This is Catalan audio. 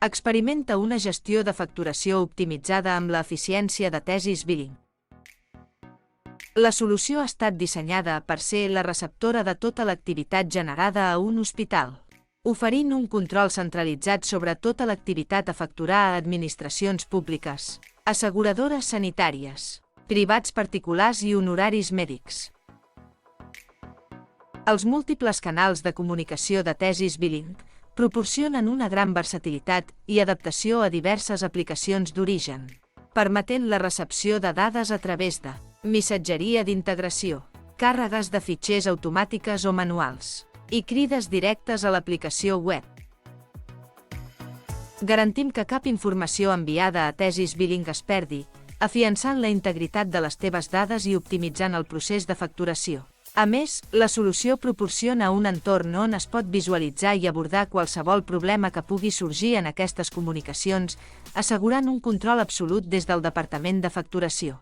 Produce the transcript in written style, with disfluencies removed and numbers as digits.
Experimenta una gestió de facturació optimitzada amb l'eficiència de Thesis Billing. La solució ha estat dissenyada per ser la receptora de tota l'activitat generada a un hospital, oferint un control centralitzat sobre tota l'activitat a facturar a administracions públiques, asseguradores sanitàries, privats particulars i honoraris mèdics. Els múltiples canals de comunicació de Thesis Billing proporcionen una gran versatilitat i adaptació a diverses aplicacions d'origen, permetent la recepció de dades a través de missatgeria d'integració, càrregues de fitxers automàtiques o manuals, i crides directes a l'aplicació web. Garantim que cap informació enviada a Thesis Billing es perdi, afiançant la integritat de les teves dades i optimitzant el procés de facturació. A més, la solució proporciona un entorn on es pot visualitzar i abordar qualsevol problema que pugui sorgir en aquestes comunicacions, assegurant un control absolut des del departament de facturació.